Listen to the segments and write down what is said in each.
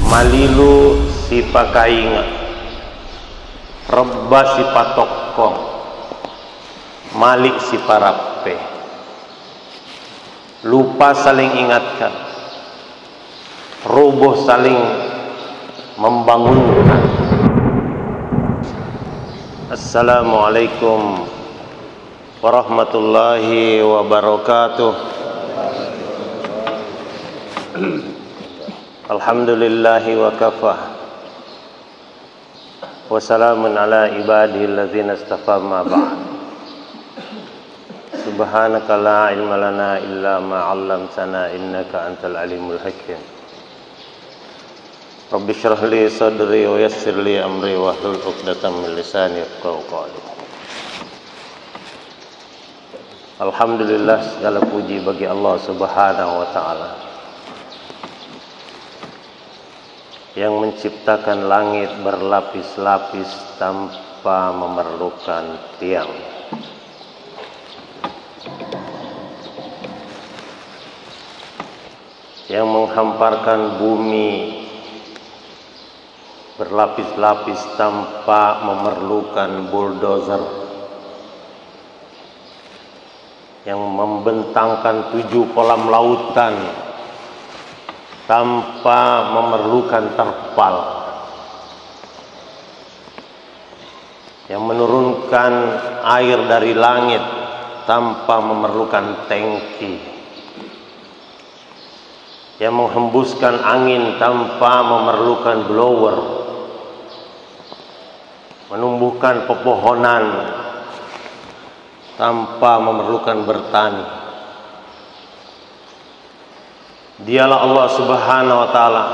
Malilu si pakainga, rebba si patokong, malik si parape. Lupa saling ingatkan, roboh saling membangunkan. Assalamualaikum warahmatullahi wabarakatuh. Alhamdulillahi wa kafa, wa salamun ala ibadihi alladzina istafa, ma ba'd. Subhanaka la ilma lana illa ma 'allamtana innaka antal alimul hakim. Rabbi shrah li sadri wa yassir li amri wa hlul 'uqdatam min lisani yafqahu qawli. Alhamdulillah, segala puji bagi Allah Subhanahu wa taala yang menciptakan langit berlapis-lapis tanpa memerlukan tiang, yang menghamparkan bumi berlapis-lapis tanpa memerlukan bulldozer, yang membentangkan 7 kolam lautan tanpa memerlukan terpal, yang menurunkan air dari langit tanpa memerlukan tangki, yang menghembuskan angin tanpa memerlukan blower, menumbuhkan pepohonan tanpa memerlukan bertani. Dialah Allah Subhanahu wa taala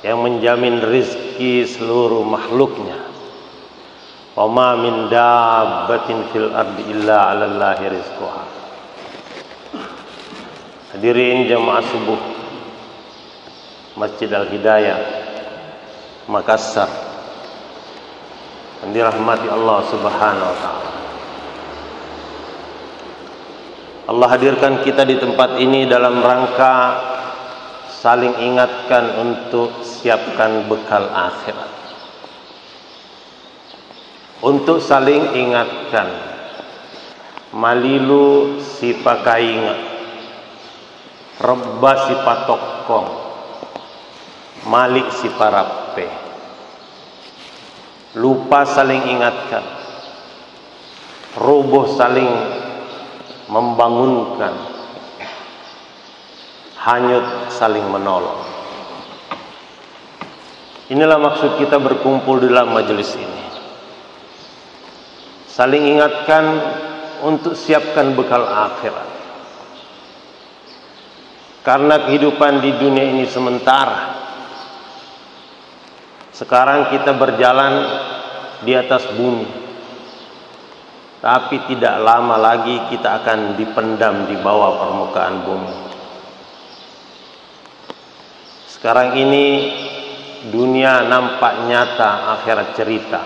yang menjamin rizki seluruh makhluknya. Wa ma min dabbatin fil ardi illa 'alallahi rizquha. Hadirin jamaah subuh Masjid Al-Hidayah Makassar yang dirahmati Allah Subhanahu wa taala. Allah hadirkan kita di tempat ini dalam rangka saling ingatkan untuk siapkan bekal akhirat. Untuk saling ingatkan, malilu si pakainga, rebba si patokong, malik si parape. Lupa saling ingatkan, roboh saling membangunkan, hanyut saling menolong. Inilah maksud kita berkumpul dalam majelis ini. Saling ingatkan untuk siapkan bekal akhirat. Karena kehidupan di dunia ini sementara. Sekarang kita berjalan di atas bumi, tapi tidak lama lagi kita akan dipendam di bawah permukaan bumi. Sekarang ini dunia nampak nyata, akhirat cerita,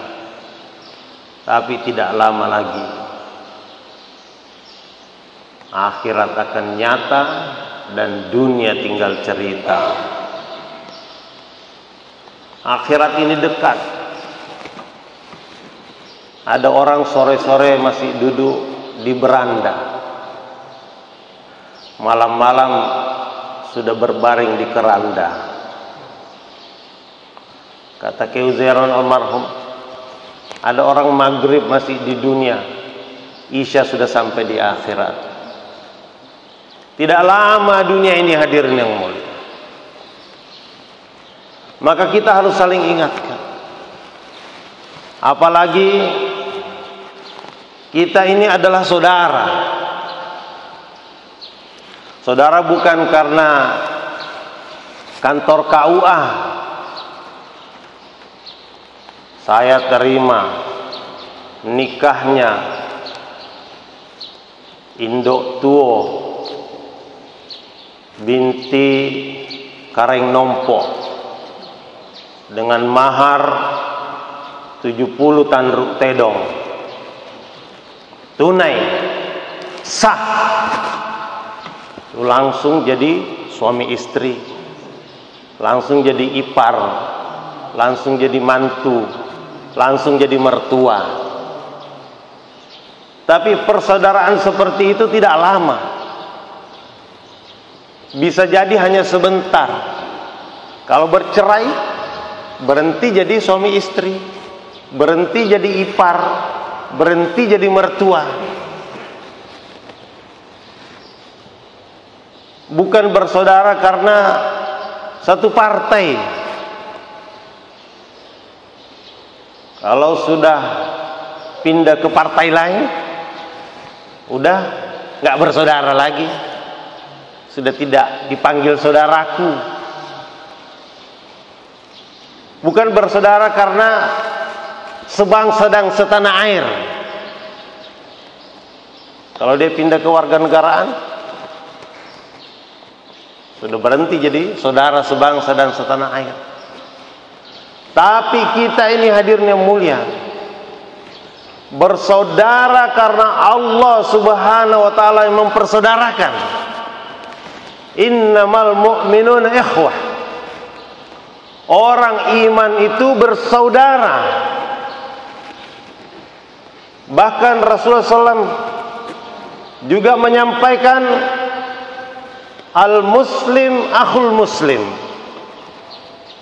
tapi tidak lama lagi akhirat akan nyata dan dunia tinggal cerita. Akhirat ini dekat. Ada orang sore-sore masih duduk di beranda, malam-malam sudah berbaring di keranda. Kata Keuzeron almarhum, ada orang maghrib masih di dunia, isya sudah sampai di akhirat. Tidak lama dunia ini hadirin yang mulia. Maka kita harus saling ingatkan. Apalagi kita ini adalah saudara. Saudara bukan karena kantor KUA saya terima nikahnya Indok Tuo binti Kareng Nompo dengan mahar 70 tanduk tedong tunai sah, langsung jadi suami istri. langsung jadi ipar, langsung jadi mantu, langsung jadi mertua. Tapi persaudaraan seperti itu tidak lama. Bisa jadi hanya sebentar. Kalau bercerai, berhenti jadi suami istri, berhenti jadi ipar, berhenti jadi mertua. Bukan bersaudara karena satu partai. Kalau sudah pindah ke partai lain, udah nggak bersaudara lagi, sudah tidak dipanggil saudaraku. Bukan bersaudara karena sebangsa dan setanah air. Kalau dia pindah ke warganegaraan, sudah berhenti jadi saudara sebangsa dan setanah air. Tapi kita ini hadirnya mulia, bersaudara karena Allah Subhanahu wa taala yang mempersaudarakan. Innamal mu'minuna ikhwah. Orang iman itu bersaudara. Bahkan Rasulullah SAW juga menyampaikan, al-muslim akhul muslim.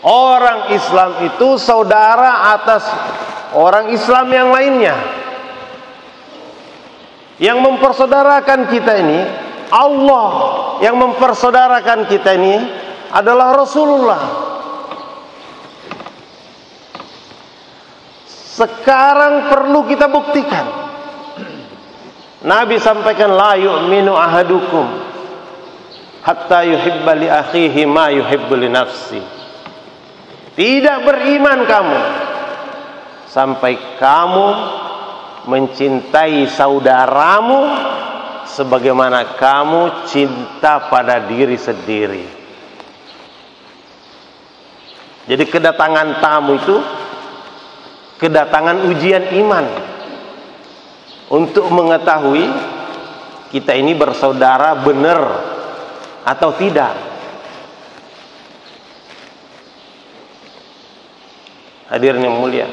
Orang Islam itu saudara atas orang Islam yang lainnya. Yang mempersaudarakan kita ini Allah, yang mempersaudarakan kita ini adalah Rasulullah. Sekarang perlu kita buktikan. Nabi sampaikan, la yu'minu ahadukum hatta yuhibba li akhihi ma yuhibbu li nafsi. Tidak beriman kamu sampai kamu mencintai saudaramu sebagaimana kamu cinta pada diri sendiri. Jadi kedatangan tamu itu kedatangan ujian iman untuk mengetahui kita ini bersaudara benar atau tidak. Hadirin yang mulia,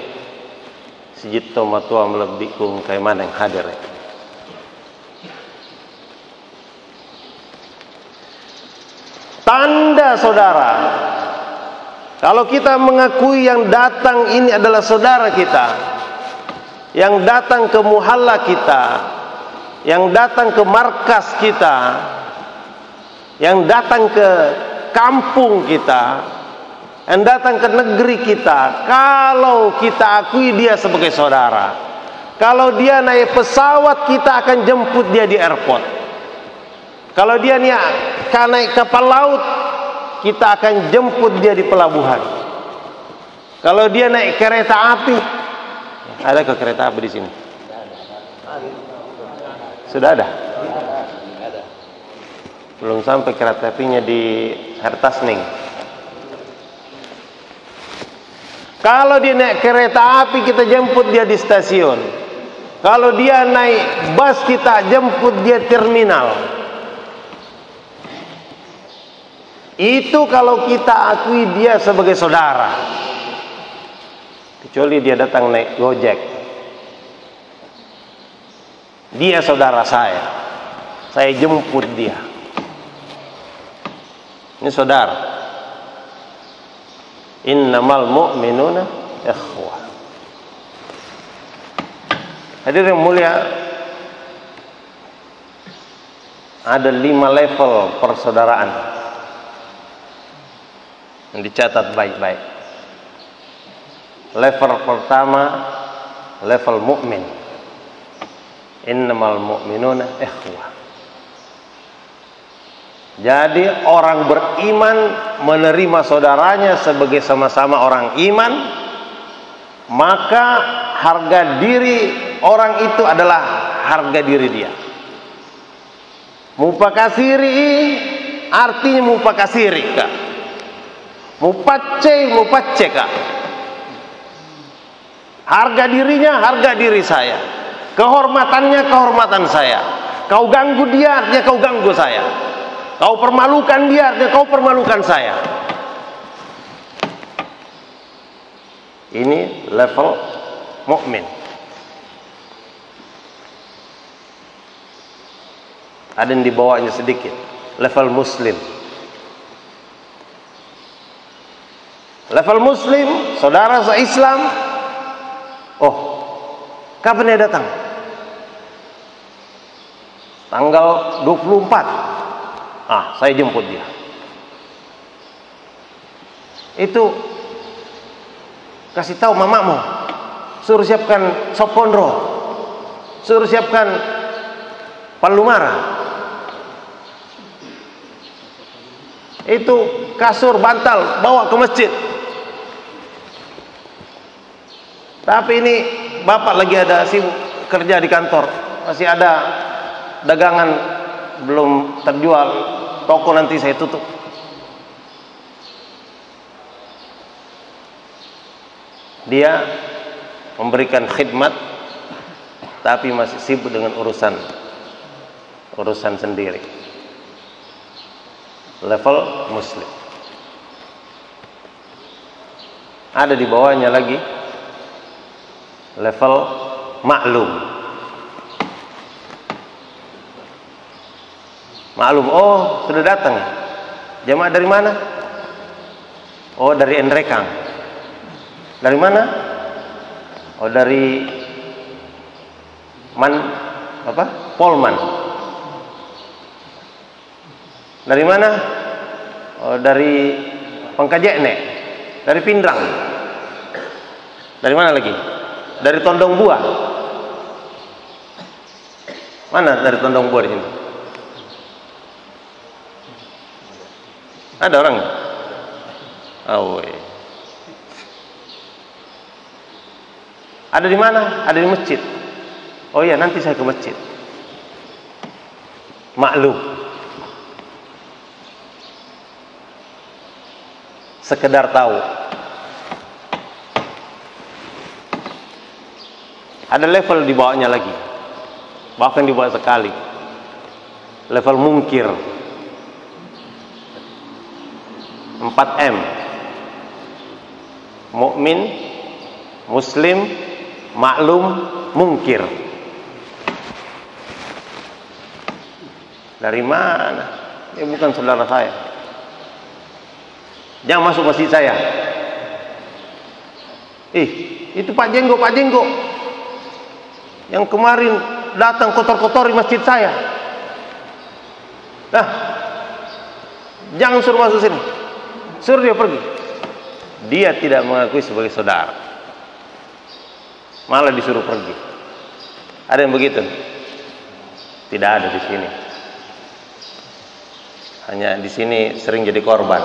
sijito matua melebihkum kaiman yang hadir. Tanda saudara, kalau kita mengakui yang datang ini adalah saudara kita, yang datang ke muhalla kita, yang datang ke markas kita, yang datang ke kampung kita, yang datang ke negeri kita, kalau kita akui dia sebagai saudara, kalau dia naik pesawat, kita akan jemput dia di airport. Kalau dia naik kapal laut, kita akan jemput dia di pelabuhan. Kalau dia naik kereta api, ada ke kereta api di sini? Sudah ada? Belum sampai kereta apinya di Hertasning. Kalau dia naik kereta api, kita jemput dia di stasiun. Kalau dia naik bus, kita jemput dia terminal. Itu kalau kita akui dia sebagai saudara. Kecuali dia datang naik Gojek, dia saudara saya jemput dia. Ini saudara. Innamal mu'minuna ikhwah. Hadirin yang mulia, ada 5 level persaudaraan yang dicatat baik-baik. Level pertama, level mukmin. Innamal mu'minuna ikhwah. Jadi orang beriman menerima saudaranya sebagai sama-sama orang iman, maka harga diri orang itu adalah harga diri dia. Mupakasiri artinya mupakasiri kak, mupacce kak. Harga dirinya harga diri saya, kehormatannya kehormatan saya. Kau ganggu dia artinya kau ganggu saya. Kau permalukan dia, artinya kau permalukan saya. Ini level mukmin. Ada yang dibawanya sedikit, level muslim. Level muslim, saudara se-Islam. Oh, kapan dia datang? Tanggal 24. Saya jemput dia. Itu kasih tahu mamamu, suruh siapkan sop kondro, suruh siapkan palumara. Itu kasur, bantal, bawa ke masjid. Tapi ini bapak lagi ada sibuk kerja di kantor, masih ada dagangan belum terjual, toko nanti saya tutup. Dia memberikan khidmat, tapi masih sibuk dengan urusan sendiri. Level muslim. Ada di bawahnya lagi level maklum. Maklum, oh sudah datang. Jamaah dari mana? Oh dari Enrekang. Dari mana? Oh dari Polman. Dari mana? Oh dari Pengkajekne. Dari Pindrang. Dari mana lagi? Dari Tondong Buah. Mana dari Tondong Buah di sini? Ada orang? Oh, iya. Ada di mana? Ada di masjid. Oh iya, nanti saya ke masjid. Maklum. Sekedar tahu. Ada level di bawahnya lagi, bahkan di bawah sekali, level mungkir. 4M: mukmin, muslim, maklum, mungkir. Dari mana? Dia bukan saudara saya. Jangan masuk masjid saya. Itu Pak Jenggo yang kemarin datang kotor-kotori masjid saya. Nah, jangan suruh masuk sini. Suruh dia pergi. Dia tidak mengakui sebagai saudara, malah disuruh pergi. Ada yang begitu? Tidak ada di sini. Hanya di sini sering jadi korban.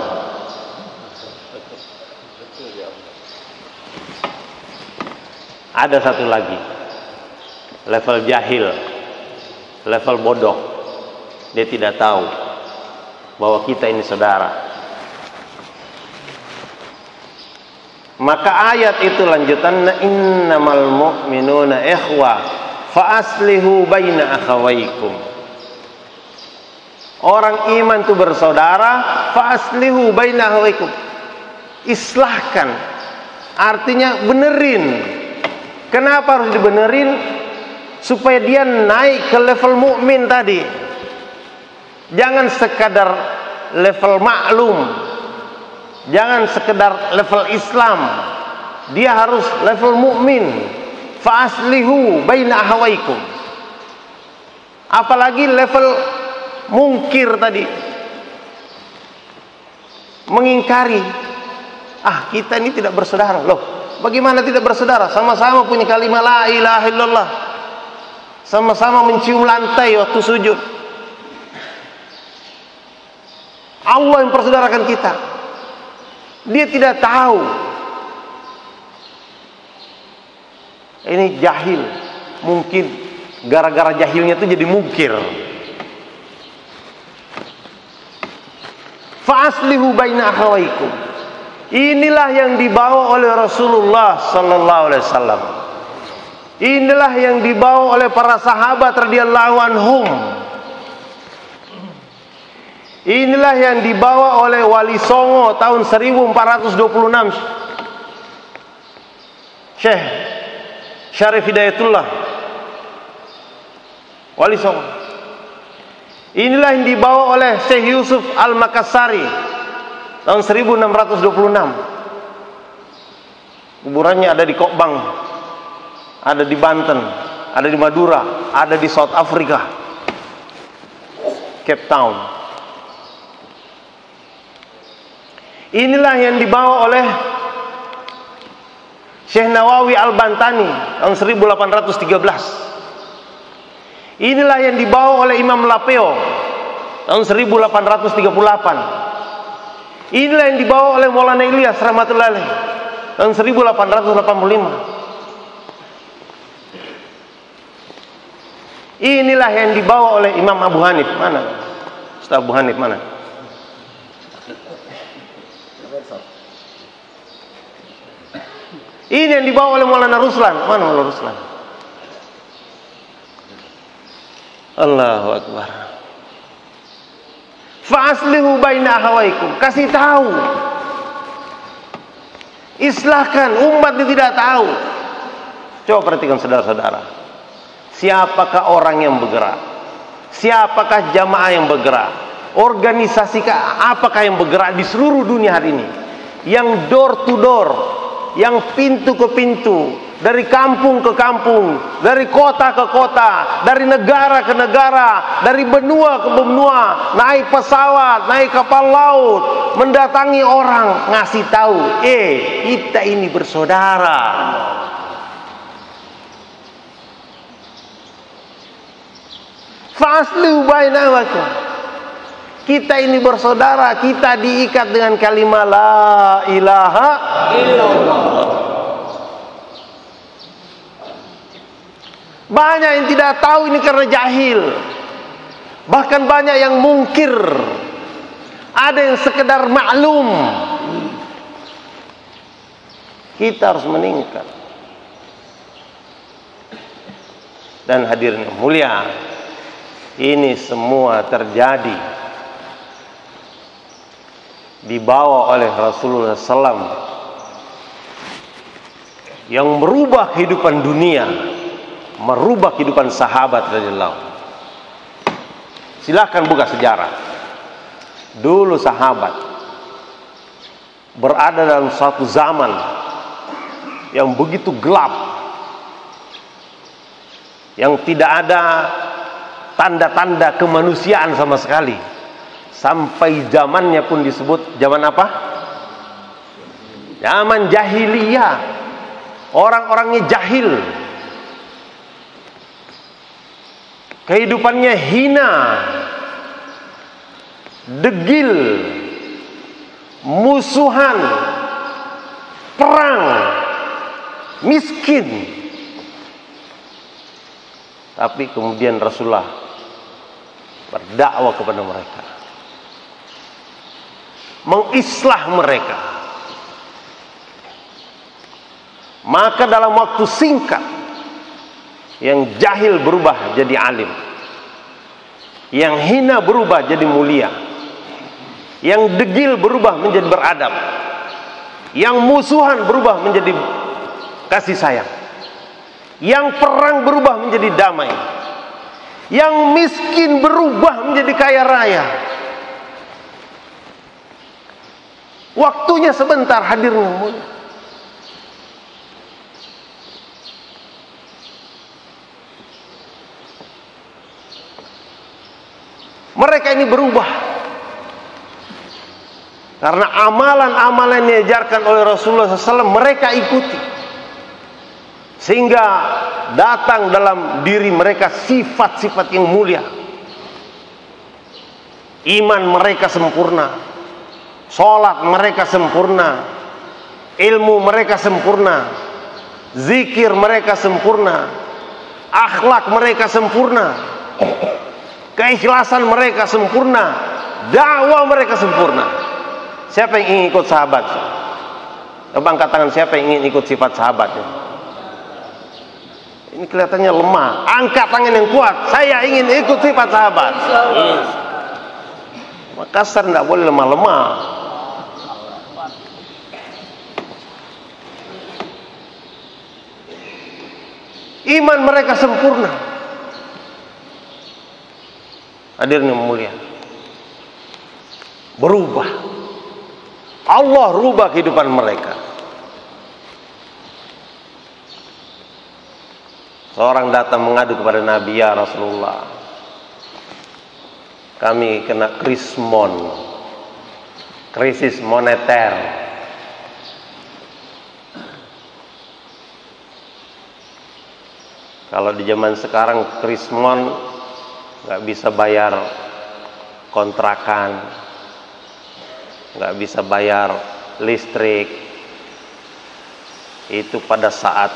Ada satu lagi, level jahil, level bodoh. Dia tidak tahu bahwa kita ini saudara. Maka ayat itu lanjutannya, innamal mu'minuna ikhwah fa aslihu baina akhawaykum. Orang iman itu bersaudara, fa aslihu baina akhawaykum. Islahkan, artinya benerin. Kenapa harus dibenerin? Supaya dia naik ke level mukmin tadi. Jangan sekadar level maklum, jangan sekedar level Islam. Dia harus level mukmin. Fa aslihu baina ahwaikum. Apalagi level mungkir tadi, mengingkari. Kita ini tidak bersaudara. Loh, bagaimana tidak bersaudara? Sama-sama punya kalimat la ilaha illallah, sama-sama mencium lantai waktu sujud. Allah yang persaudarakan kita. Dia tidak tahu. Ini jahil. Mungkin gara-gara jahilnya itu jadi mungkir. Fa aslihu baina akhawaykum. Inilah yang dibawa oleh Rasulullah sallallahu alaihi wasallam. Inilah yang dibawa oleh para sahabat radhiyallahu anhum. Inilah yang dibawa oleh Wali Songo tahun 1426. Syekh Syarif Hidayatullah Wali Songo. Inilah yang dibawa oleh Syekh Yusuf Al-Makassari tahun 1626. Kuburannya ada di Kokbang, ada di Banten, ada di Madura, ada di South Africa, Cape Town. Inilah yang dibawa oleh Syekh Nawawi Al-Bantani tahun 1813. Inilah yang dibawa oleh Imam Lapeo tahun 1838. Inilah yang dibawa oleh Maulana Ilyas rahmatullahi alaih tahun 1885. Inilah yang dibawa oleh Imam Abu Hanif. Mana Ustaz Abu Hanif mana? Ini yang dibawa oleh Maulana Ruslan. Mana Maulana Ruslan? Allahu Akbar. Fa'aslihu baina ahawaikum. Kasih tahu. Islahkan umat yang tidak tahu. Coba perhatikan saudara-saudara. Siapakah orang yang bergerak? Siapakah jamaah yang bergerak? Organisasi apakah yang bergerak di seluruh dunia hari ini? Yang door to door, yang pintu ke pintu, dari kampung ke kampung, dari kota ke kota, dari negara ke negara, dari benua ke benua, naik pesawat, naik kapal laut, mendatangi orang, ngasih tahu, kita ini bersaudara. Faslu bainakum. Kita ini bersaudara, kita diikat dengan kalimat la ilaha illallah. Banyak yang tidak tahu ini karena jahil. Bahkan banyak yang mungkir. Ada yang sekedar maklum. Kita harus meningkat. Dan hadirin mulia, ini semua terjadi dibawa oleh Rasulullah SAW yang merubah kehidupan dunia, merubah kehidupan sahabat radhiyallahu. Silakan buka sejarah. Dulu sahabat berada dalam suatu zaman yang begitu gelap, yang tidak ada tanda-tanda kemanusiaan sama sekali. Sampai zamannya pun disebut zaman apa? Zaman jahiliyah. Orang-orangnya jahil. Kehidupannya hina, degil, musuhan, perang, miskin. Tapi kemudian Rasulullah berdakwah kepada mereka, mengislah mereka. Maka dalam waktu singkat, yang jahil berubah jadi alim, yang hina berubah jadi mulia, yang degil berubah menjadi beradab, yang musuhan berubah menjadi kasih sayang, yang perang berubah menjadi damai, yang miskin berubah menjadi kaya raya. Waktunya sebentar, hadirnya. Mereka ini berubah karena amalan-amalan yang diajarkan oleh Rasulullah SAW mereka ikuti, sehingga datang dalam diri mereka sifat-sifat yang mulia. Iman mereka sempurna, sholat mereka sempurna, ilmu mereka sempurna, zikir mereka sempurna, akhlak mereka sempurna, keikhlasan mereka sempurna, dakwah mereka sempurna. Siapa yang ingin ikut sahabat? Coba angkat tangan, siapa yang ingin ikut sifat sahabatnya? Ini kelihatannya lemah. Angkat tangan yang kuat. Saya ingin ikut sifat sahabat. Makassar tidak boleh lemah-lemah. Iman mereka sempurna. Hadirin yang mulia, berubah. Allah rubah kehidupan mereka. Seorang datang mengadu kepada Nabi, ya Rasulullah, kami kena krisis moneter. Kalau di zaman sekarang krismon nggak bisa bayar kontrakan, nggak bisa bayar listrik. Itu pada saat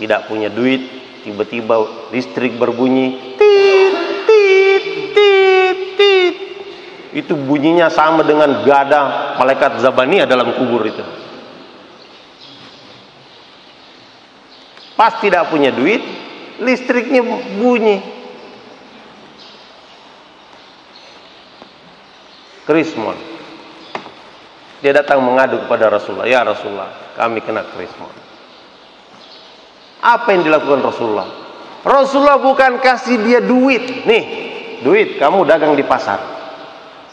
tidak punya duit, tiba-tiba listrik berbunyi, tit, tit, tit, tit. Itu bunyinya sama dengan gada malaikat Zabaniyah dalam kubur itu. Pas tidak punya duit, listriknya bunyi. Krismon. Dia datang mengadu kepada Rasulullah, ya Rasulullah, kami kena krismon. Apa yang dilakukan Rasulullah? Rasulullah bukan kasih dia duit, nih duit kamu dagang di pasar.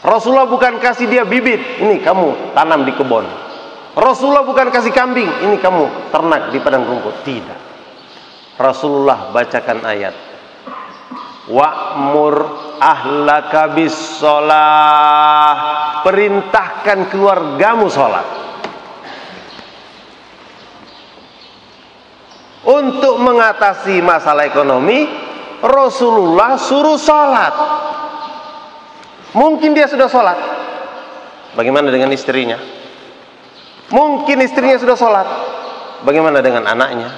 Rasulullah bukan kasih dia bibit, ini kamu tanam di kebun. Rasulullah bukan kasih kambing, ini kamu ternak di padang rumput. Tidak. Rasulullah bacakan ayat, wa'mur ahlaka bis sholah, perintahkan keluargamu sholat. Untuk mengatasi masalah ekonomi, Rasulullah suruh sholat. Mungkin dia sudah sholat. Bagaimana dengan istrinya? Mungkin istrinya sudah sholat. Bagaimana dengan anaknya,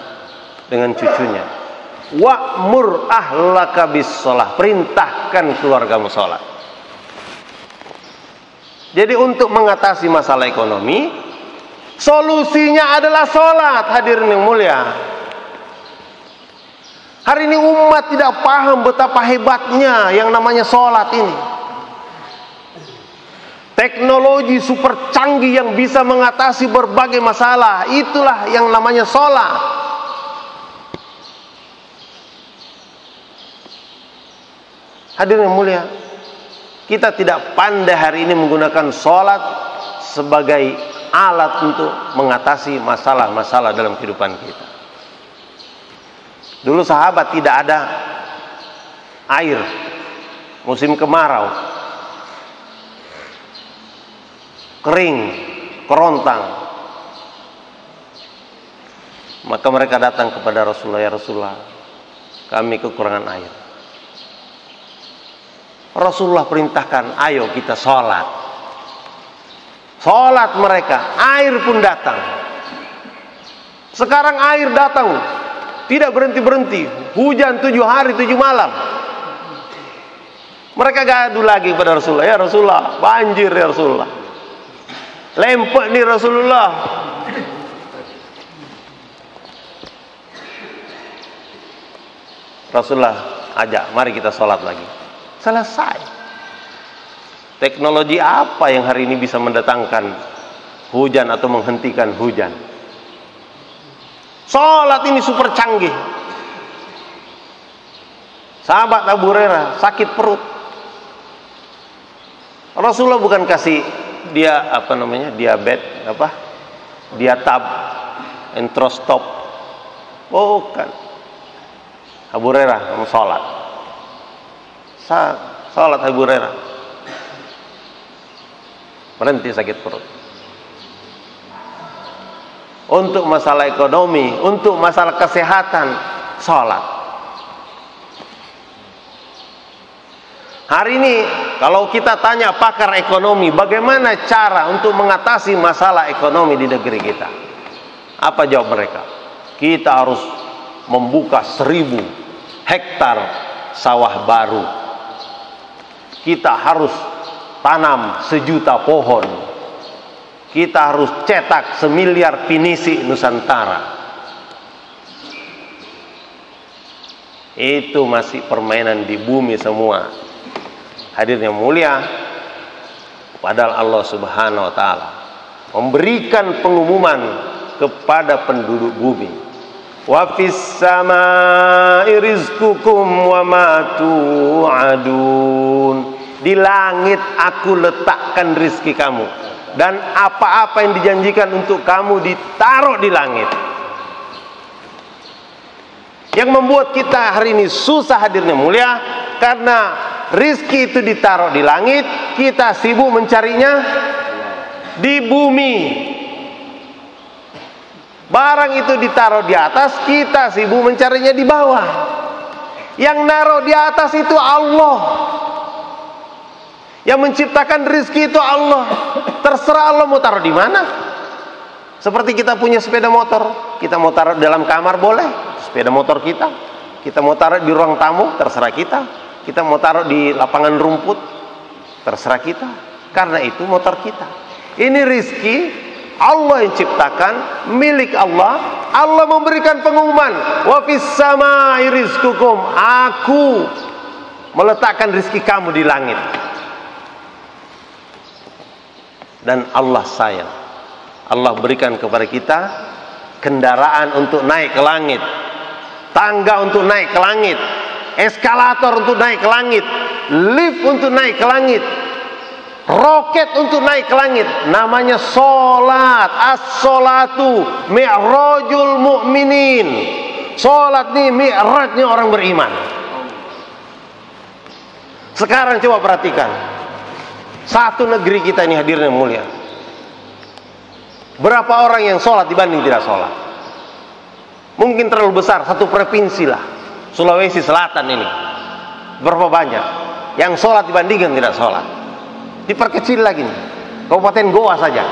dengan cucunya? Wa'mur ahlaka bis sholah, perintahkan keluargamu sholat. Jadi untuk mengatasi masalah ekonomi, solusinya adalah sholat. Hadirin yang mulia, hari ini umat tidak paham betapa hebatnya yang namanya sholat ini. Teknologi super canggih yang bisa mengatasi berbagai masalah, itulah yang namanya sholat. Hadirin yang mulia, kita tidak pandai hari ini menggunakan sholat sebagai alat untuk mengatasi masalah-masalah dalam kehidupan kita. Dulu sahabat tidak ada air, musim kemarau, kering, kerontang, maka mereka datang kepada Rasulullah, ya Rasulullah, kami kekurangan air. Rasulullah perintahkan, ayo kita sholat. Sholat mereka, air pun datang. Sekarang air datang, tidak berhenti-berhenti, hujan 7 hari 7 malam. Mereka gaduh lagi kepada Rasulullah, ya Rasulullah, banjir ya Rasulullah, lempek nih Rasulullah. Rasulullah ajak, mari kita sholat lagi. Selesai. Teknologi apa yang hari ini bisa mendatangkan hujan atau menghentikan hujan? Sholat ini super canggih. Sahabat Abu Hurairah sakit perut. Rasulullah bukan kasih dia diabetes, diatab, entrostop, bukan. Abu Hurairah kamu sholat. Sholat Abu Hurairah, berhenti sakit perut. Untuk masalah ekonomi, untuk masalah kesehatan, sholat. Hari ini kalau kita tanya pakar ekonomi, bagaimana cara untuk mengatasi masalah ekonomi di negeri kita? Apa jawab mereka? Kita harus membuka 1000 hektar sawah baru. Kita harus tanam 1 juta pohon. Kita harus cetak 1 miliar pinisi Nusantara. Itu masih permainan di bumi semua. Hadirin yang mulia, padahal Allah Subhanahu wa taala memberikan pengumuman kepada penduduk bumi. Wa fis samai rizqukum wa ma tu'adun. Di langit aku letakkan rizki kamu, dan apa-apa yang dijanjikan untuk kamu ditaruh di langit. Yang membuat kita hari ini susah hadirnya mulia, karena rizki itu ditaruh di langit, kita sibuk mencarinya di bumi. Barang itu ditaruh di atas, kita sibuk mencarinya di bawah. Yang naruh di atas itu Allah. Yang menciptakan rizki itu Allah. Terserah Allah mau taruh di mana. Seperti kita punya sepeda motor, kita mau taruh dalam kamar boleh, sepeda motor kita. Kita mau taruh di ruang tamu, terserah kita. Kita mau taruh di lapangan rumput, terserah kita. Karena itu motor kita. Ini rizki Allah yang ciptakan, milik Allah. Allah memberikan pengumuman, wa fis samai rizqukum. Aku meletakkan rizki kamu di langit. Dan Allah sayang, Allah berikan kepada kita kendaraan untuk naik ke langit, tangga untuk naik ke langit, eskalator untuk naik ke langit, lift untuk naik ke langit, roket untuk naik ke langit. Namanya sholat. As-sholatu mi'rajul mu'minin. Sholat ini mi'rajnya orang beriman. Sekarang coba perhatikan, satu negeri kita ini hadirnya mulia, berapa orang yang sholat dibanding tidak sholat? Mungkin terlalu besar, satu provinsi lah, Sulawesi Selatan ini. Berapa banyak yang sholat dibandingkan tidak sholat? Diperkecil lagi nih, Kabupaten Goa saja.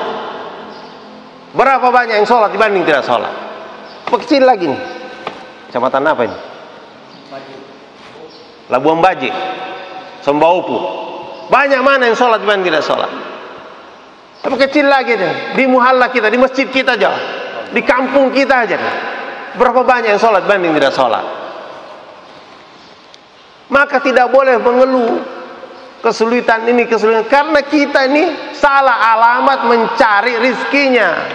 Berapa banyak yang sholat dibanding tidak sholat? Perkecil lagi nih, kecamatan apa ini? Labuan Bajo, Sembaupu. Banyak mana yang sholat dibanding tidak sholat? Tapi kecil lagi deh, di muhalla kita, di masjid kita aja, di kampung kita aja deh. Berapa banyak yang sholat dibanding tidak sholat? Maka tidak boleh mengeluh kesulitan ini, kesulitan, karena kita ini salah alamat mencari rizkinya.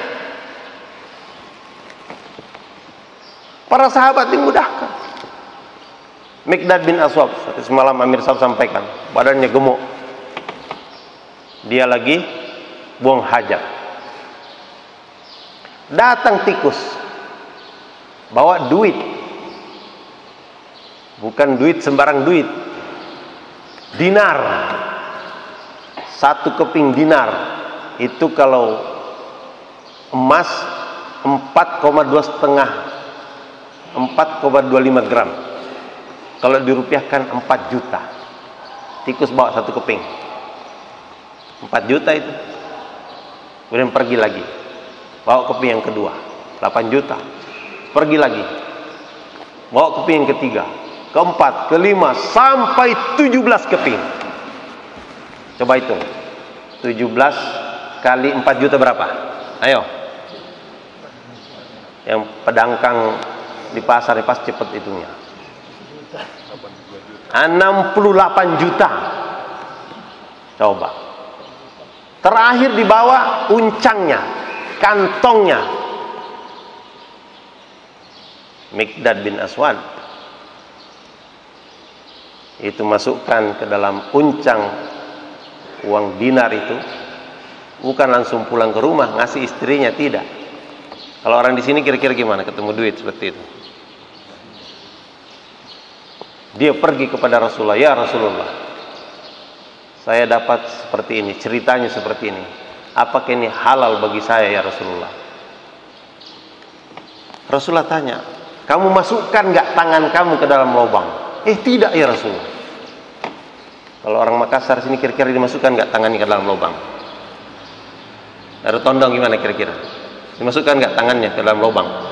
Para sahabat dimudahkan. Miqdad bin Aswad, semalam Amir Sahab sampaikan, badannya gemuk, dia lagi buang hajat. Datang tikus, bawa duit, bukan duit sembarang duit, dinar. Satu keping dinar itu kalau emas 4,25 gram. Kalau dirupiahkan 4 juta. Tikus bawa satu keping, 4 juta itu. Kemudian pergi lagi, bawa keping yang kedua, 8 juta. Pergi lagi, bawa keping yang ketiga, keempat, kelima, sampai 17 keping. Coba hitung, 17 kali 4 juta berapa? Ayo, yang pedangkang di pasar ini pas cepet hitungnya. 68 juta. Coba. Terakhir dibawa uncangnya, kantongnya. Miqdad bin Aswad itu masukkan ke dalam uncang uang dinar itu, bukan langsung pulang ke rumah ngasih istrinya, tidak. Kalau orang di sini kira-kira gimana ketemu duit seperti itu? Dia pergi kepada Rasulullah, ya Rasulullah, saya dapat seperti ini, ceritanya seperti ini. Apakah ini halal bagi saya ya Rasulullah? Rasulullah tanya, kamu masukkan nggak tangan kamu ke dalam lubang? Tidak ya Rasulullah. Kalau orang Makassar sini kira-kira dimasukkan nggak tangannya ke dalam lubang? Dari Tondong gimana kira-kira? Dimasukkan nggak tangannya ke dalam lubang?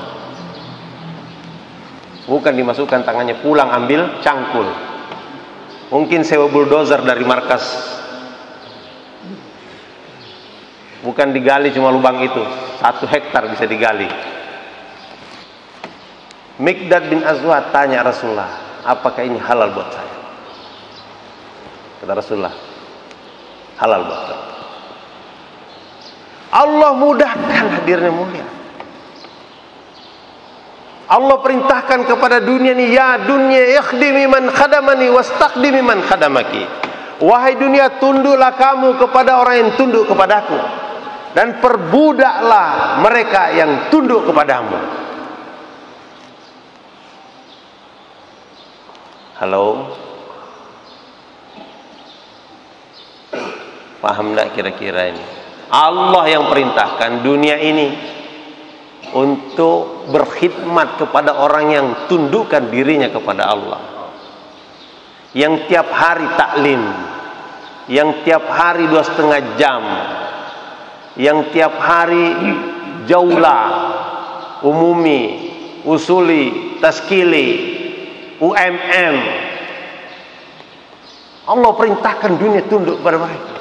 Bukan dimasukkan tangannya, pulang ambil cangkul. Mungkin sewa bulldozer dari markas. Bukan digali cuma lubang itu, 1 hektar bisa digali. Miqdad bin Aswad tanya Rasulullah, apakah ini halal buat saya? Kata Rasulullah, halal buat saya. Allah mudahkan, hadirnya mulia. Allah perintahkan kepada dunia ini, ya dunia ikhdimi man khadamani wastaqdimi man khadamaki. Wahai dunia, tunduklah kamu kepada orang yang tunduk kepadaku, dan perbudaklah mereka yang tunduk kepadamu. Halo, paham enggak kira-kira ini? Allah yang perintahkan dunia ini untuk berkhidmat kepada orang yang tundukkan dirinya kepada Allah, yang tiap hari taklim, yang tiap hari 2,5 jam, yang tiap hari jaulah, umumi, usuli, taskili, UMM. Allah perintahkan dunia tunduk kepada mereka.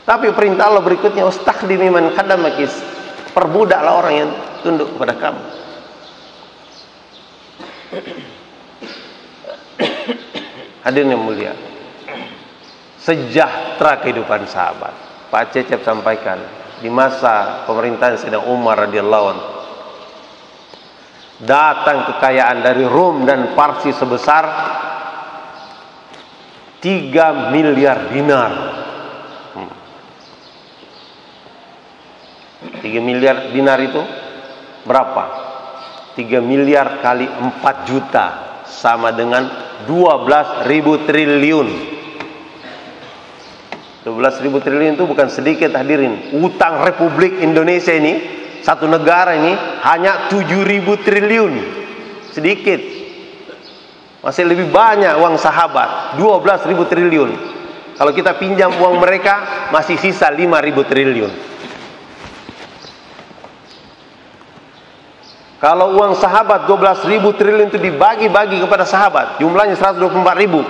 Tapi perintah Allah berikutnya, wastakhdimi man khadamaki, perbudaklah orang yang tunduk kepada kamu. Hadirin yang mulia, sejahtera kehidupan sahabat. Pak Cecep sampaikan di masa pemerintahan Sayyidina Umar radhiyallahu anhu, datang kekayaan dari Rom dan Parsi sebesar 3 miliar dinar. 3 miliar dinar itu berapa? 3 miliar kali 4 juta sama dengan 12.000 triliun. 12.000 triliun itu bukan sedikit hadirin. Utang Republik Indonesia ini, satu negara ini, hanya 7.000 triliun. Sedikit. Masih lebih banyak uang sahabat, 12.000 triliun. Kalau kita pinjam uang mereka, masih sisa 5.000 triliun. Kalau uang sahabat 12.000 triliun itu dibagi-bagi kepada sahabat, jumlahnya 124.000.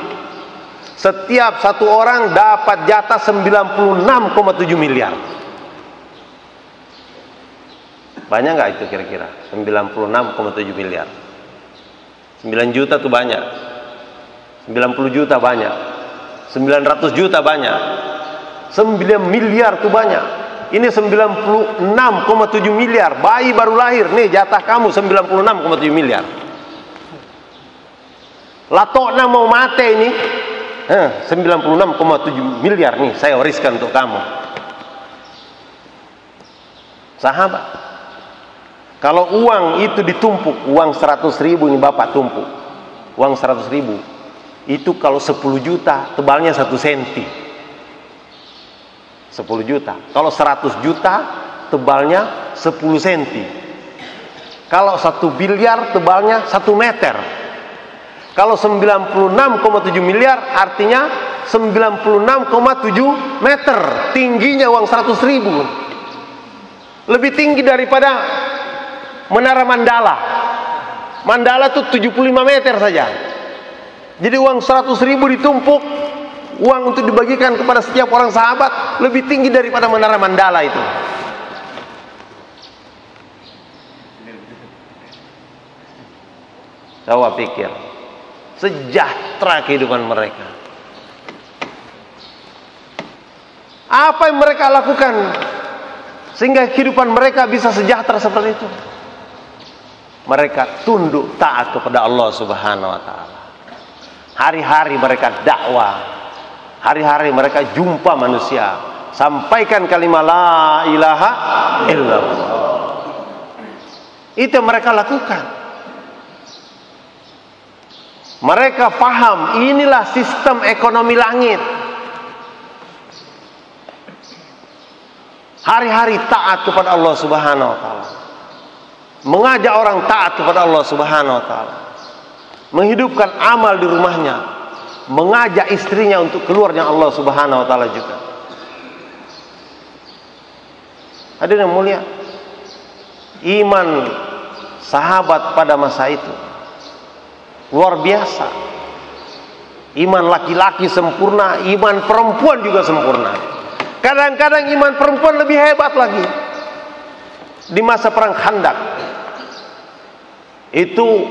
Setiap satu orang dapat jatah 96,7 miliar. Banyak nggak itu kira-kira? 96,7 miliar. 9 juta itu banyak. 90 juta banyak. 900 juta banyak. 9 miliar itu banyak. Ini 96,7 miliar. Bayi baru lahir, nih jatah kamu 96,7 miliar. Latokna mau mati ini, 96,7 miliar nih saya wariskan untuk kamu. Sahabat, kalau uang itu ditumpuk, uang 100.000 ini bapak tumpuk, uang 100.000 itu kalau 10 juta tebalnya 1 senti. 10 juta. Kalau 100 juta tebalnya 10 senti. Kalau 1 miliar tebalnya 1 meter. Kalau 96,7 miliar artinya 96,7 meter tingginya uang 100.000. Lebih tinggi daripada Menara Mandala. Mandala itu 75 meter saja. Jadi uang 100.000 ditumpuk, uang untuk dibagikan kepada setiap orang sahabat lebih tinggi daripada Menara Mandala itu. Coba pikir, sejahtera kehidupan mereka. Apa yang mereka lakukan sehingga kehidupan mereka bisa sejahtera seperti itu? Mereka tunduk taat kepada Allah Subhanahu wa taala. Hari-hari mereka dakwah. Hari-hari mereka jumpa manusia, sampaikan kalimat la ilaha illallah. Itu yang mereka lakukan. Mereka paham inilah sistem ekonomi langit. Hari-hari taat kepada Allah Subhanahu wa taala. Mengajak orang taat kepada Allah Subhanahu wa taala. Menghidupkan amal di rumahnya. Mengajak istrinya untuk keluarnya Allah Subhanahu wa taala juga. Hadirin yang mulia, iman sahabat pada masa itu luar biasa. Iman laki-laki sempurna, iman perempuan juga sempurna. Kadang-kadang iman perempuan lebih hebat lagi. Di masa perang Khandak itu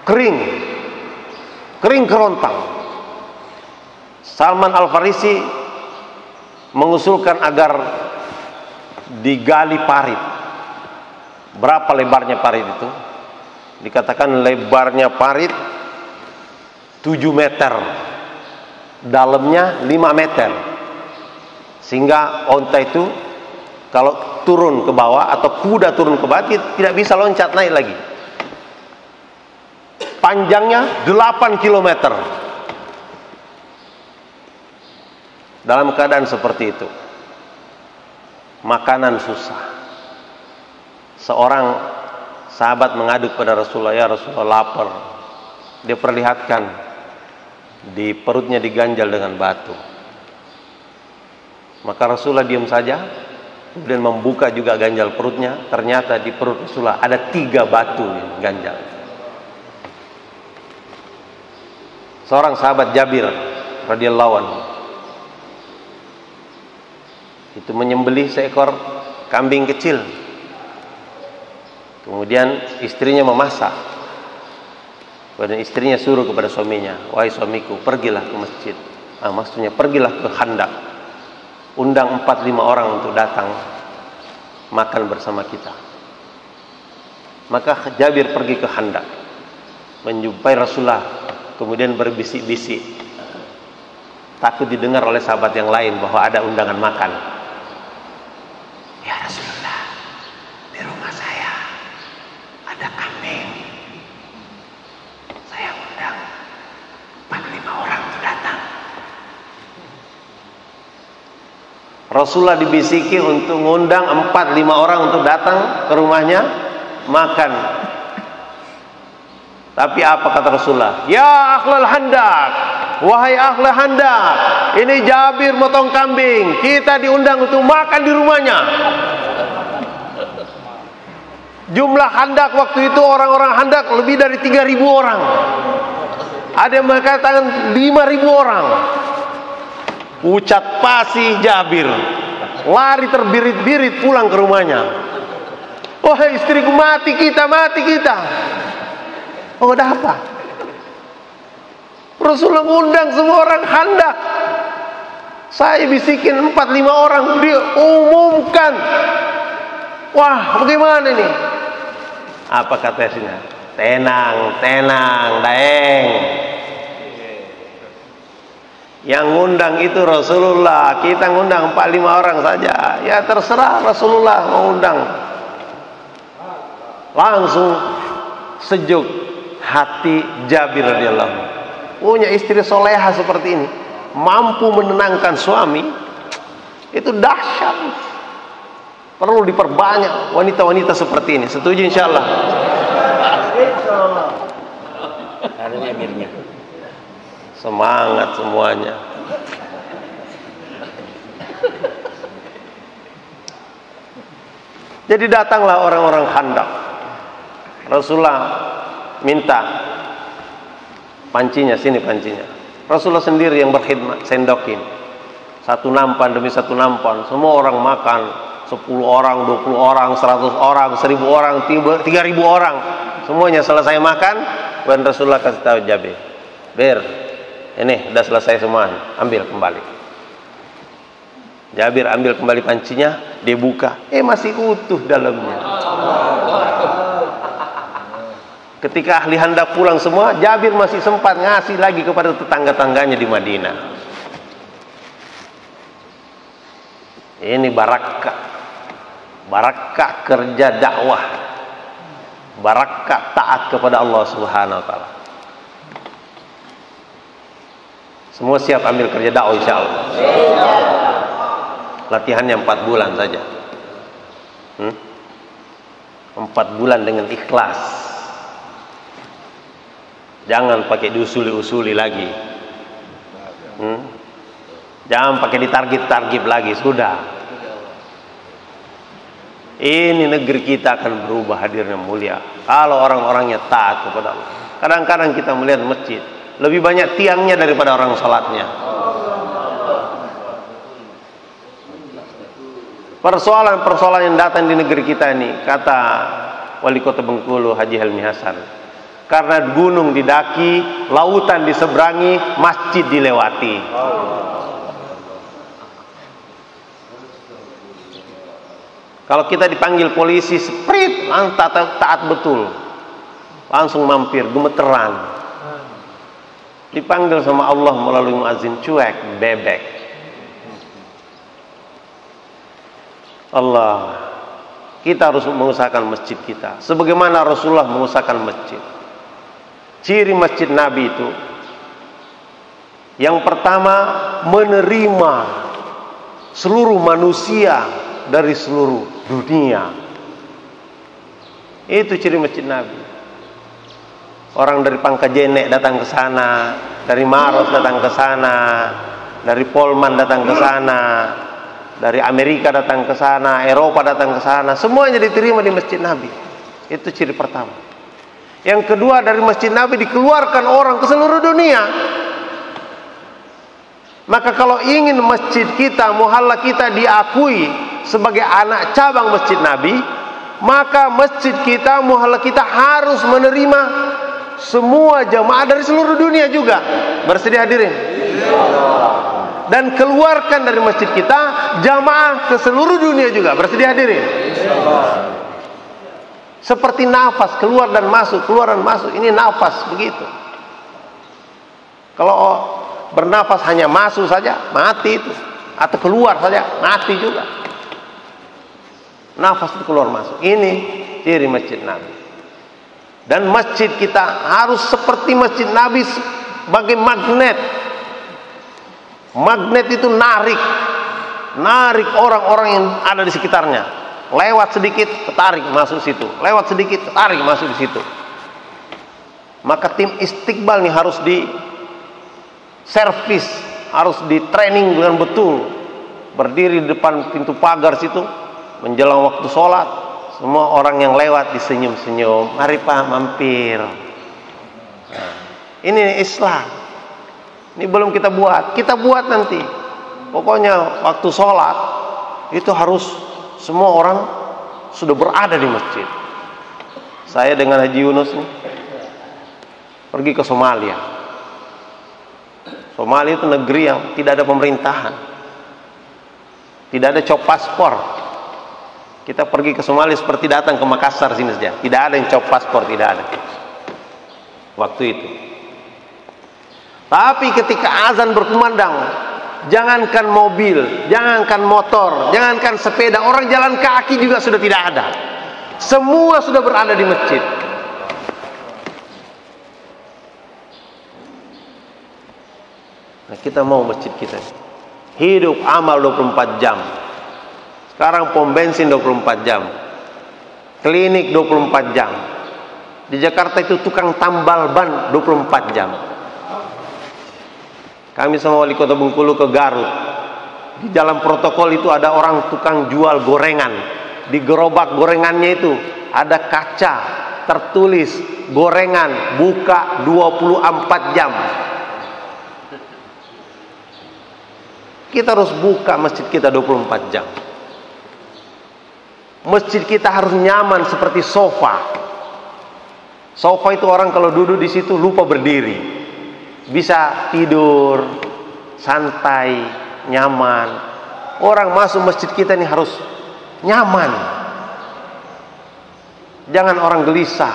kering kerontang. Salman Al-Farisi mengusulkan agar digali parit Berapa lebarnya parit itu? Dikatakan lebarnya parit 7 meter, dalamnya 5 meter. Sehingga onta itu kalau turun ke bawah atau kuda turun ke bawah tidak bisa loncat naik lagi. Panjangnya 8 kilometer. Dalam keadaan seperti itu, makanan susah. Seorang sahabat mengadu kepada Rasulullah, ya Rasulullah lapar. Dia perlihatkan di perutnya diganjal dengan batu. Maka Rasulullah diam saja, kemudian membuka juga ganjal perutnya. Ternyata di perut Rasulullah ada 3 batu yang ganjal. Seorang sahabat Jabir radhiyallahu anhu itu menyembelih seekor kambing kecil. Kemudian istrinya memasak. Kemudian istrinya suruh kepada suaminya, wahai suamiku, pergilah ke masjid. Maksudnya pergilah ke Khandaq. Undang 4-5 orang untuk datang makan bersama kita. Maka Jabir pergi ke Khandaq, menjumpai Rasulullah, kemudian berbisik-bisik, takut didengar oleh sahabat yang lain bahwa ada undangan makan. Ya Rasulullah, di rumah saya ada kambing. Saya undang 4-5 orang untuk datang. Rasulullah dibisiki untuk mengundang 4-5 orang untuk datang ke rumahnya makan. Tapi apa kata Rasulullah? Ya ahlal Khandaq, wahai ahlal Khandaq, ini Jabir motong kambing, kita diundang untuk makan di rumahnya. Jumlah Khandaq waktu itu, orang-orang Khandaq lebih dari 3.000 orang. Ada yang mengatakan 5.000 orang. Ucat pasi Jabir, lari terbirit-birit pulang ke rumahnya. Wahai istriku, mati kita, mati kita. Oh, ada apa? Rasulullah mengundang semua orang Khandaq. Saya bisikin 4-5 orang, dia umumkan. Wah, bagaimana ini? Apa katanya? Tenang, tenang, daeng. Yang ngundang itu Rasulullah, kita ngundang 4-5 orang saja. Ya terserah Rasulullah mau undang. Langsung sejuk hati Jabir radhiyallahu anhu. Punya istri soleha seperti ini, mampu menenangkan suami, itu dahsyat. Perlu diperbanyak wanita-wanita seperti ini. Setuju insyaallah? Ada Jamirnya. Semangat semuanya. Jadi datanglah orang-orang Khandaq. Rasulullah minta pancinya, sini pancinya. Rasulullah sendiri yang berkhidmat, sendokin. Satu nampan demi satu nampan. Semua orang makan. 10 orang, 20 orang, 100 orang, 1000 orang, 3000 orang. Semuanya selesai makan. Dan Rasulullah kasih tahu Jabir, Bir, ini sudah selesai semua, ambil kembali. Jabir ambil kembali pancinya, dia buka, masih utuh dalamnya. Ketika ahli Khandaq pulang semua, Jabir masih sempat ngasih lagi kepada tetangga-tangganya di Madinah. Ini barakah, barakah kerja dakwah, barakah taat kepada Allah Subhanahu wa taala. Semua siap ambil kerja dakwah insyaallah. Latihannya 4 bulan saja. 4 bulan dengan ikhlas. Jangan pakai diusuli-usuli lagi. Jangan pakai ditarget-target lagi, sudah. Ini negeri kita akan berubah hadirnya mulia kalau orang-orangnya taat kepada Allah. Kadang-kadang kita melihat masjid lebih banyak tiangnya daripada orang salatnya. Persoalan-persoalan yang datang di negeri kita ini, kata Wali Kota Bengkulu Haji Helmi Hasan, karena gunung didaki, lautan diseberangi, masjid dilewati. Kalau kita dipanggil polisi, sprint, taat betul, langsung mampir, gemeteran. Dipanggil sama Allah melalui muazin, cuek, bebek. Allah, kita harus mengusahakan masjid kita sebagaimana Rasulullah mengusahakan masjid. Ciri masjid Nabi itu, yang pertama, menerima seluruh manusia dari seluruh dunia. Itu ciri masjid Nabi. Orang dari Pangkajenek datang ke sana, dari Maros datang ke sana, dari Polman datang ke sana, dari Amerika datang ke sana, Eropa datang ke sana, semuanya diterima di masjid Nabi. Itu ciri pertama. Yang kedua, dari masjid Nabi dikeluarkan orang ke seluruh dunia. Maka kalau ingin masjid kita, muhalla kita diakui sebagai anak cabang masjid Nabi, maka masjid kita, muhalla kita harus menerima semua jamaah dari seluruh dunia juga. Bersedia hadirin? Dan keluarkan dari masjid kita jamaah ke seluruh dunia juga. Bersedia hadirin? Seperti nafas, keluar dan masuk, keluar dan masuk. Ini nafas begitu. Kalau bernafas hanya masuk saja, mati itu. Atau keluar saja, mati juga. Nafas itu keluar masuk. Ini ciri masjid Nabi. Dan masjid kita harus seperti masjid Nabi, sebagai magnet. Magnet itu narik orang-orang yang ada di sekitarnya. Lewat sedikit, ketarik masuk situ. Lewat sedikit, ketarik masuk di situ. Maka tim Istiqbal nih harus di servis, harus di training dengan betul. Berdiri di depan pintu pagar situ, menjelang waktu sholat, semua orang yang lewat disenyum-senyum, mari Pak mampir. Nah, ini Islam. Ini belum kita buat nanti. Pokoknya waktu sholat itu harus semua orang sudah berada di masjid. Saya dengan Haji Yunus nih pergi ke Somalia. Somalia itu negeri yang tidak ada pemerintahan, tidak ada cop paspor. Kita pergi ke Somalia seperti datang ke Makassar sini saja. Tidak ada yang cop paspor, tidak ada. Waktu itu. Tapi ketika azan berkumandang, jangankan mobil, jangankan motor, jangankan sepeda, orang jalan kaki juga sudah tidak ada. Semua sudah berada di masjid. Nah, kita mau masjid kita hidup amal 24 jam. Sekarang pom bensin 24 jam. Klinik 24 jam. Di Jakarta itu tukang tambal ban 24 jam. Kami sama wali kota Bengkulu ke Garut. Di dalam protokol itu ada orang tukang jual gorengan. Di gerobak gorengannya itu ada kaca tertulis gorengan buka 24 jam. Kita harus buka masjid kita 24 jam. Masjid kita harus nyaman seperti sofa. Sofa itu orang kalau duduk di situ lupa berdiri. Bisa tidur, santai, nyaman. Orang masuk masjid kita ini harus nyaman. Jangan orang gelisah.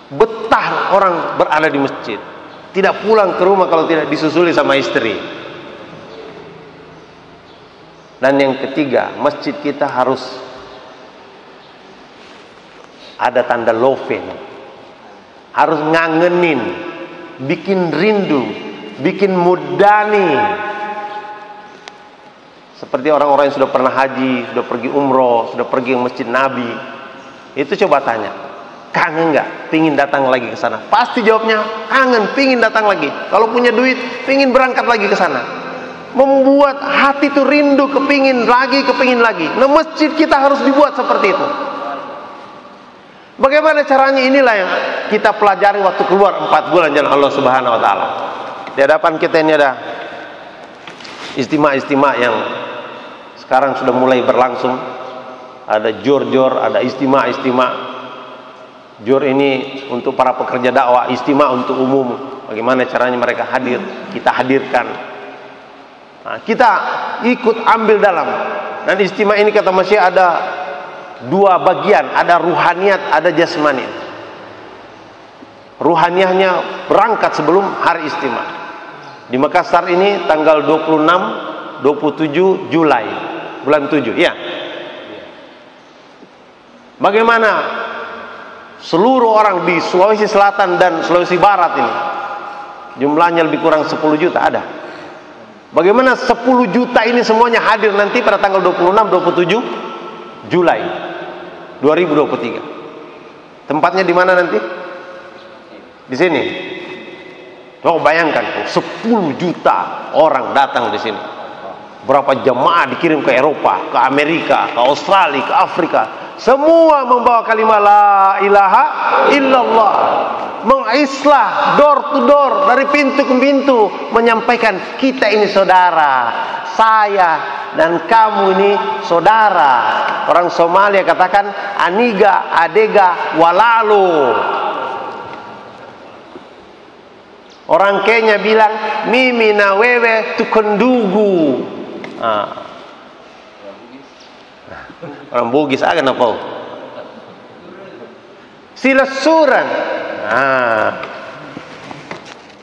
Betah orang berada di masjid. Tidak pulang ke rumah kalau tidak disusuli sama istri. Dan yang ketiga, masjid kita harus ada tanda loven. Harus ngangenin, bikin rindu, bikin mudani. Seperti orang-orang yang sudah pernah haji, sudah pergi umroh, sudah pergi ke masjid Nabi. Itu coba tanya, kangen nggak? Pingin datang lagi ke sana? Pasti jawabnya kangen, pingin datang lagi. Kalau punya duit, pingin berangkat lagi ke sana. Membuat hati itu rindu, kepingin lagi, kepingin lagi. Nah, masjid kita harus dibuat seperti itu. Bagaimana caranya? Inilah yang kita pelajari waktu keluar 4 bulan jalan Allah Subhanahu wa taala. Di hadapan kita ini ada istima-istima yang sekarang sudah mulai berlangsung. Ada jor-jor, ada istima-istima. Jor ini untuk para pekerja dakwah, istima untuk umum. Bagaimana caranya mereka hadir, kita hadirkan. Nah, kita ikut ambil dalam. Dan istima ini kata Masya ada dua bagian, ada ruhaniyat, ada jasmani. Ruhaniyahnya berangkat sebelum hari istimewa. Di Makassar ini tanggal 26, 27 Julai, bulan 7, ya. Bagaimana seluruh orang di Sulawesi Selatan dan Sulawesi Barat ini, jumlahnya lebih kurang 10 juta ada. Bagaimana 10 juta ini semuanya hadir nanti pada tanggal 26, 27 Julai 2023. Tempatnya di mana nanti? Di sini. Kau bayangkan 10 juta orang datang di sini. Berapa jemaah dikirim ke Eropa, ke Amerika, ke Australia, ke Afrika. Semua membawa kalimat la ilaha illallah. Mengislah door to door, dari pintu ke pintu, menyampaikan kita ini saudara, saya dan kamu ini saudara. Orang Somalia katakan aniga, adega, walalo. Orang Kenya bilang mimi na wewe tukundugu. Orang Bugis akan apa? Sila surang.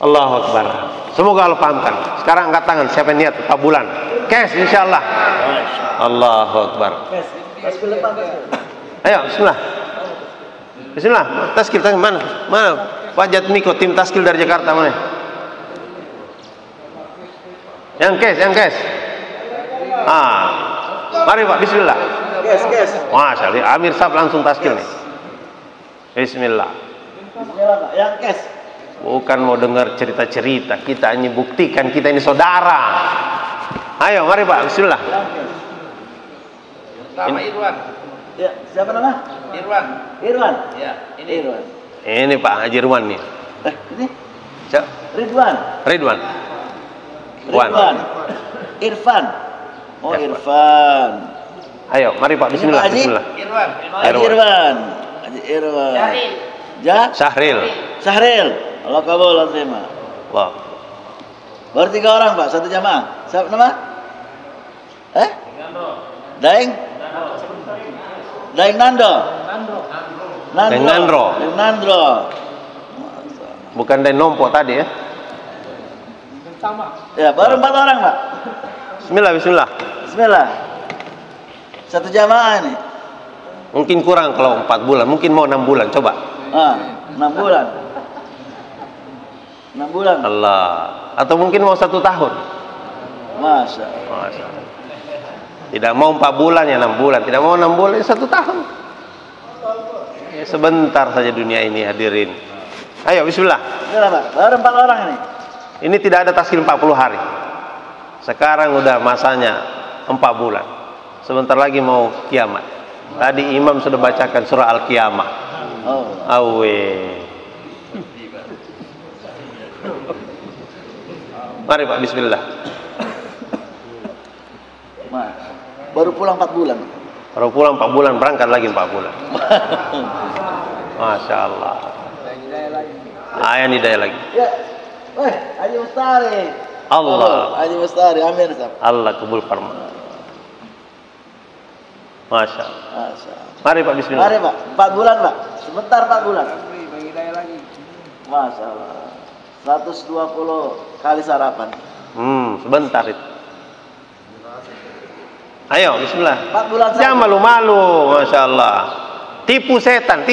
Allahu Akbar. Semoga Allah pahamkan. Sekarang angkat tangan. Siapa yang niat 4 bulan? Cash insyaallah. Allahu Akbar. Ayo bismillah. Bismillah. Taskil tangan mana? Mana? Pak Jatmiko tim taskil dari Jakarta mana? Yang cash. Mari Pak, bismillah. Cash. Masya Allah, Amir Sab langsung taskil nih. Bismillah. Bismillah Pak, yang cash. Bukan mau dengar cerita-cerita, kita ini buktikan kita ini saudara. Ayo, mari Pak, bismillah. Nama Irwan. Ya, siapa nama? Irwan. Ya, ini Irwan. Ini Pak Haji Irwan nih. Ini? Siapa? Ridwan. Irfan. Oh, Ya, Irfan. Ayo, mari Pak, bismillah. Haji? Bismillah. Irwan. Haji Irwan. Syaril. Sahril. Allah kabul terima. Wah. Baru 3 orang Pak, satu jamaah. Siapa nama? Daeng Nando. Nandro. Bukan dari Nompo tadi ya. Ya, baru 4 orang Pak. Bismillah. Satu jamaah ini. Mungkin kurang kalau 4 bulan, mungkin mau 6 bulan, coba. 6 bulan. 6 bulan. Allah. Atau mungkin mau 1 tahun. Masya. Tidak mau 4 bulan ya 6 bulan, tidak mau 6 bulan ya 1 tahun. Ya, sebentar saja dunia ini hadirin. Ayo bismillah. Bismillah Pak, baru 4 orang ini. Ini tidak ada taskil 40 hari. Sekarang udah masanya 4 bulan. Sebentar lagi mau kiamat. Tadi imam sudah bacakan surah Al-Qiyamah. Awe. Mari Pak, bismillah. Baru pulang 4 bulan. Baru pulang 4 bulan, berangkat lagi 4 bulan. Masya Allah. Ayah hidayah lagi. Ya. Haji Mustari. Allah. Haji Mustari, Amir Sab. Allah kabul farman. Masya Allah. Mari Pak, bismillah. Mari Pak, 4 bulan Pak. Sebentar 4 bulan. Masya Allah. 120 kali sarapan. Sebentar itu. Ayo, bismillah. 4 bulan saja. Jangan malu-malu, Masya Allah. Tipu setan.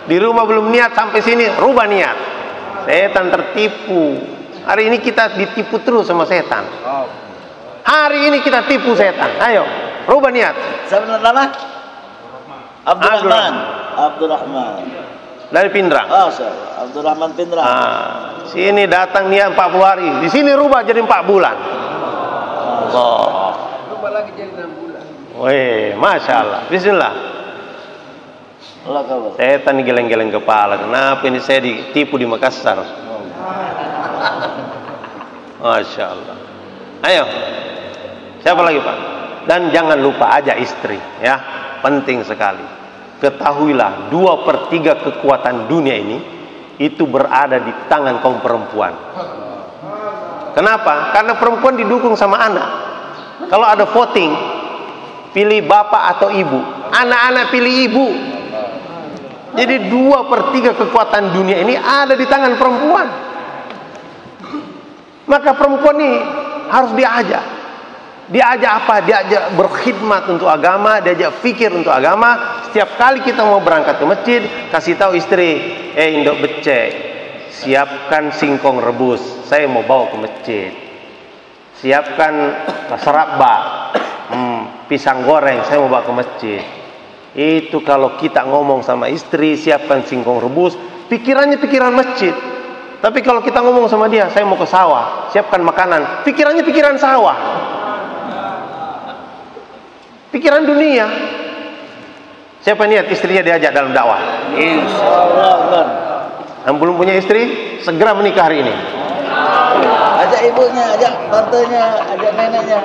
Di rumah belum niat, sampai sini rubah niat. Setan tertipu. Hari ini kita ditipu terus sama setan. Hari ini kita tipu setan. Ayo, rubah niat. Siapa nama? Abdurrahman. Dari Pindrang. Abdurrahman Pindrang. Sini datang niat 40 hari. Di sini rubah jadi 4 bulan. Allah. Rubah lagi jadi 6 bulan. Weh, Masya Allah. Bismillah. Allah kabar. Setan geleng-geleng kepala. Kenapa ini saya ditipu di Makassar? Masya Allah. Ayo. Siapa lagi Pak? Dan jangan lupa aja istri, ya. Penting sekali. Ketahuilah 2/3 kekuatan dunia ini itu berada di tangan kaum perempuan. Kenapa? Karena perempuan didukung sama anak. Kalau ada voting, pilih bapak atau ibu, anak-anak pilih ibu. Jadi 2/3 kekuatan dunia ini ada di tangan perempuan. Maka perempuan ini harus diajak. Diajak apa? Diajak berkhidmat untuk agama, diajak fikir untuk agama. Setiap kali kita mau berangkat ke masjid, kasih tahu istri, indok becek, siapkan singkong rebus, saya mau bawa ke masjid. Siapkan serabak, pisang goreng, saya mau bawa ke masjid. Itu kalau kita ngomong sama istri, siapkan singkong rebus, pikirannya pikiran masjid. Tapi kalau kita ngomong sama dia, saya mau ke sawah, siapkan makanan, pikirannya pikiran sawah. Pikiran dunia. Siapa niat istrinya diajak dalam dakwah? Insyaallah. Yang belum punya istri, segera menikah hari ini. Ajak ibunya, ajak tantenya, ajak neneknya.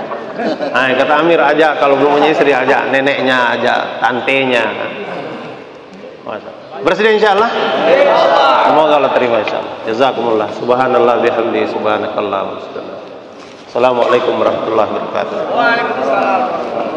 Nah, kata Amir, ajak kalau belum punya istri, ajak neneknya, ajak tantenya. Bersedia insyaallah? Semoga Allah terima insyaallah. Jazakumullah. Subhanallah bihamdi, subhanakallah. Assalamualaikum warahmatullahi wabarakatuh. Waalaikumsalam.